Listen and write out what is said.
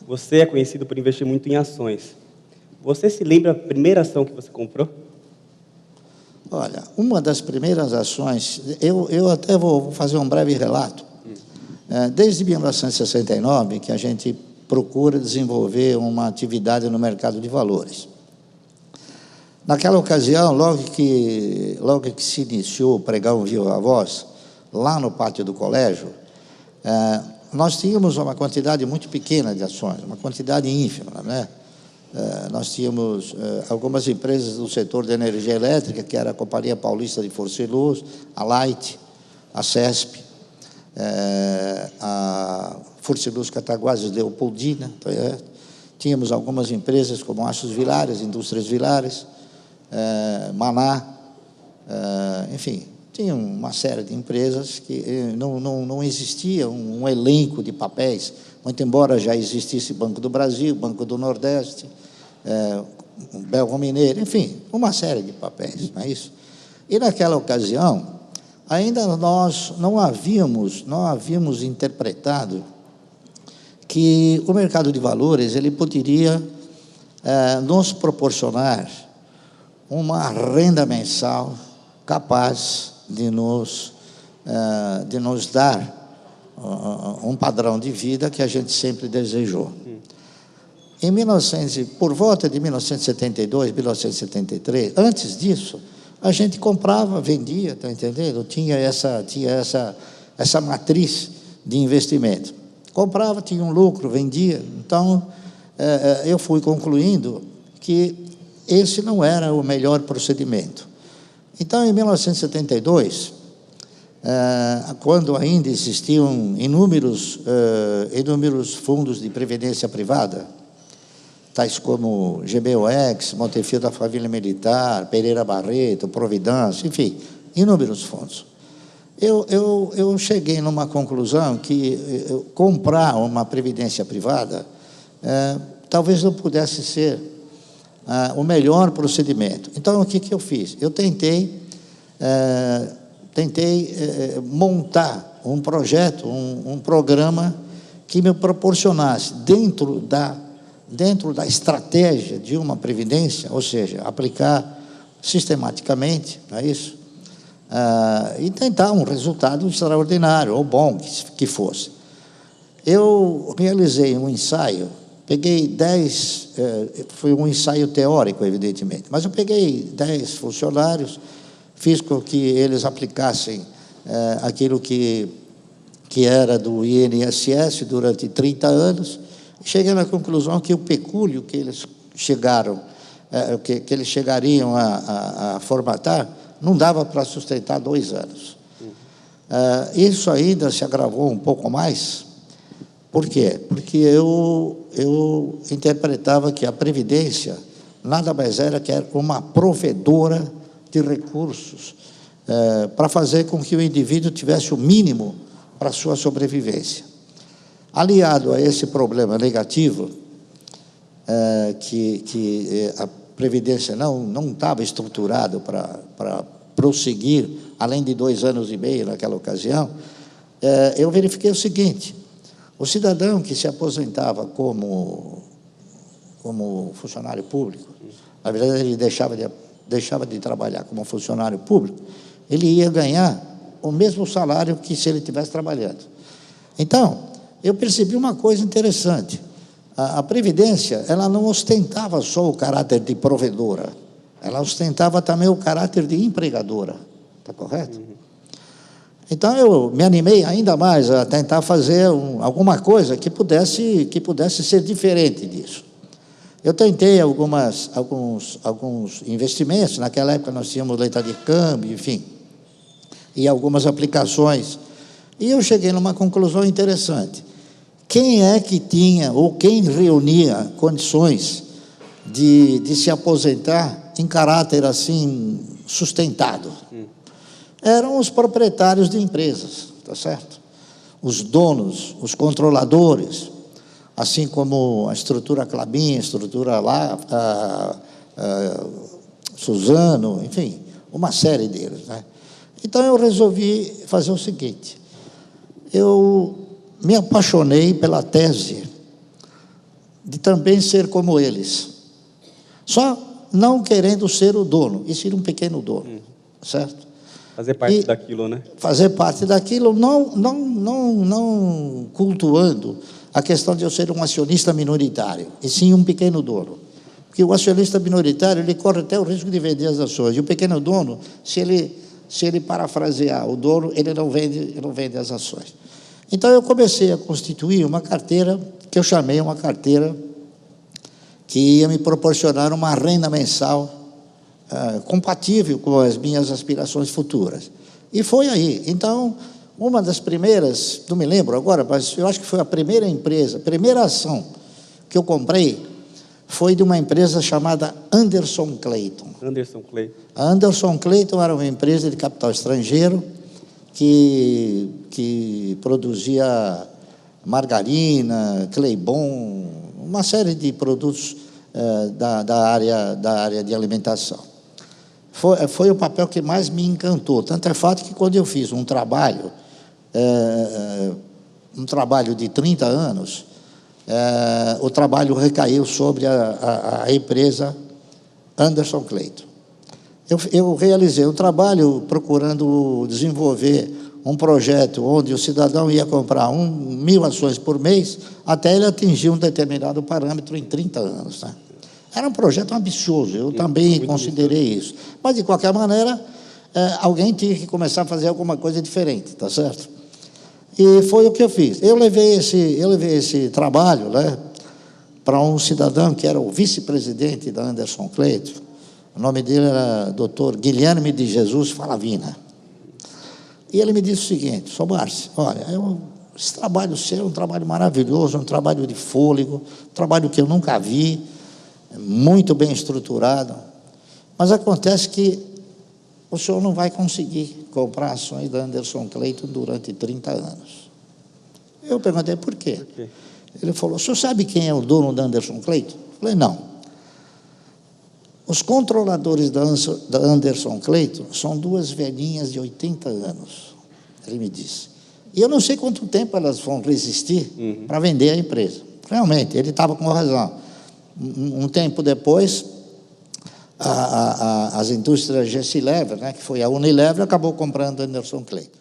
Você é conhecido por investir muito em ações. Você se lembra a primeira ação que você comprou? Olha, uma das primeiras ações, eu até vou fazer um breve relato. Desde 1969 que a gente procura desenvolver uma atividade no mercado de valores. Naquela ocasião, logo que se iniciou o pregão viva voz, lá no pátio do colégio, nós tínhamos uma quantidade muito pequena de ações, uma quantidade ínfima, né? Nós tínhamos algumas empresas do setor de energia elétrica, que era a Companhia Paulista de Força e Luz, a Light, a CESP, a Força e Luz Cataguases Leopoldina. Tínhamos algumas empresas como Aços Vilares, Indústrias Vilares, Maná, enfim, tinha uma série de empresas que não existia um elenco de papéis, muito embora já existisse Banco do Brasil, Banco do Nordeste, Belga Mineiro, enfim, uma série de papéis, não é isso? E naquela ocasião, ainda nós não havíamos interpretado que o mercado de valores ele poderia nos proporcionar uma renda mensal capaz de nos dar um padrão de vida que a gente sempre desejou. Por volta de 1972, 1973, antes disso, a gente comprava, vendia, está entendendo? Tinha essa matriz de investimento. Comprava, tinha um lucro, vendia. Então, eu fui concluindo que esse não era o melhor procedimento. Então, em 1972, quando ainda existiam inúmeros fundos de previdência privada, tais como GBOX, Montefiore da Família Militar, Pereira Barreto, Providência, enfim, inúmeros fundos. Eu cheguei numa conclusão que comprar uma previdência privada talvez não pudesse ser o melhor procedimento. Então, o que eu fiz? Eu tentei montar um projeto, um programa que me proporcionasse, dentro da estratégia de uma previdência, ou seja, aplicar sistematicamente, não é isso? E tentar um resultado extraordinário, ou bom que fosse. Eu realizei um ensaio, peguei 10, foi um ensaio teórico, evidentemente, mas eu peguei 10 funcionários, fiz com que eles aplicassem aquilo que era do INSS durante 30 anos, e cheguei na conclusão que o pecúlio que eles eles chegariam a formatar não dava para sustentar 2 anos. Isso ainda se agravou um pouco mais. Por quê? Porque eu interpretava que a Previdência nada mais era que uma provedora de recursos para fazer com que o indivíduo tivesse o mínimo para a sua sobrevivência. Aliado a esse problema negativo, que a Previdência não estava estruturada para prosseguir, além de 2 anos e meio naquela ocasião, eu verifiquei o seguinte: o cidadão que se aposentava como funcionário público, na verdade ele deixava de trabalhar como funcionário público, ele ia ganhar o mesmo salário que se ele estivesse trabalhando. Então, eu percebi uma coisa interessante: a Previdência, ela não ostentava só o caráter de provedora, ela ostentava também o caráter de empregadora, está correto? Então, eu me animei ainda mais a tentar fazer alguma coisa que pudesse ser diferente disso. Eu tentei alguns investimentos. Naquela época nós tínhamos letra de câmbio, enfim, e algumas aplicações. E eu cheguei numa conclusão interessante: quem é que tinha, ou quem reunia condições de se aposentar em caráter assim sustentado? Eram os proprietários de empresas, tá certo? Os donos, os controladores, assim como a estrutura Klabin, a estrutura Suzano, enfim, uma série deles, né? Então eu resolvi fazer o seguinte: eu me apaixonei pela tese de também ser como eles. Só não querendo ser o dono, e ser um pequeno dono, certo? Fazer parte daquilo, né? Fazer parte daquilo, não cultuando a questão de eu ser um acionista minoritário, e sim um pequeno dono. Porque o acionista minoritário, ele corre até o risco de vender as ações, e o pequeno dono, se ele parafrasear o dono, ele não vende as ações. Então, eu comecei a constituir uma carteira, que eu chamei uma carteira que ia me proporcionar uma renda mensal compatível com as minhas aspirações futuras. E foi aí. Então, uma das primeiras, não me lembro agora, mas eu acho que foi a primeira empresa, a primeira ação que eu comprei foi de uma empresa chamada Anderson Clayton. Anderson Clayton. A Anderson Clayton era uma empresa de capital estrangeiro que produzia margarina, Claybon, uma série de produtos da área de alimentação. Foi o papel que mais me encantou. Tanto é fato que, quando eu fiz um trabalho de 30 anos, o trabalho recaiu sobre a empresa Anderson Clayton. Eu realizei um trabalho procurando desenvolver um projeto onde o cidadão ia comprar 1.000 ações por mês até ele atingir um determinado parâmetro em 30 anos. Né? Era um projeto ambicioso, eu também considerei isso. Mas, de qualquer maneira, alguém tinha que começar a fazer alguma coisa diferente, tá certo? E foi o que eu fiz. Eu levei esse trabalho, né, para um cidadão que era o vice-presidente da Anderson Clayton. O nome dele era Dr. Guilherme de Jesus Falavina. E ele me disse o seguinte: Sr. Márcio, olha, esse trabalho seu é um trabalho maravilhoso, um trabalho de fôlego, um trabalho que eu nunca vi, muito bem estruturado, mas acontece que o senhor não vai conseguir comprar ações da Anderson Clayton durante 30 anos. Eu perguntei por quê. Ele falou: o senhor sabe quem é o dono da Anderson Clayton? Eu falei: não. Os controladores da Anderson Clayton são duas velhinhas de 80 anos, ele me disse. E eu não sei quanto tempo elas vão resistir para vender a empresa. Realmente, ele estava com razão. Um tempo depois, as indústrias Gessilever, né, que foi a Unilever, acabou comprando a Anderson Clayton.